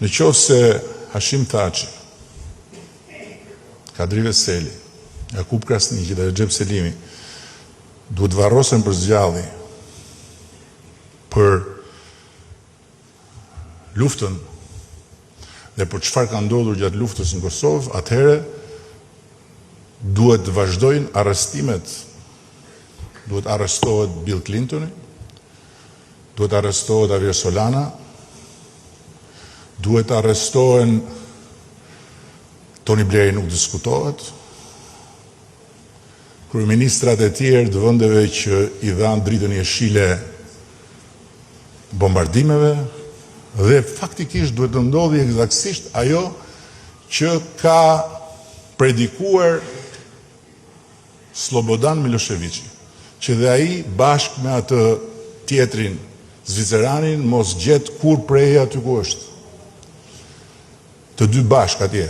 Në qoftë se Hashim Thaçi, Kadri Veseli, Jakub Krasniqi dhe Recep Selimi duhet varrosen për zgjalli për luftën dhe për çfarë ka ndodhur gjatë luftës në Kosovë, atëherë duhet të vazhdojnë arrestimet. Duhet arrestohet Bill Clintoni, duhet arrestohet Javier Solana, duhet arrestohen Tony Blairi, nuk diskutohet, kryeministrat e tjerë të vendeve që i dhanë dritën jeshile bombardimeve, dhe faktikisht duhet të ndodhi eksaktësisht ajo që ka predikuar Slobodan Miloševići, që dhe ai bashkë me atë tjetrin Zviceranin mos gjet kur prej aty ku është. Të dy bashkë atje.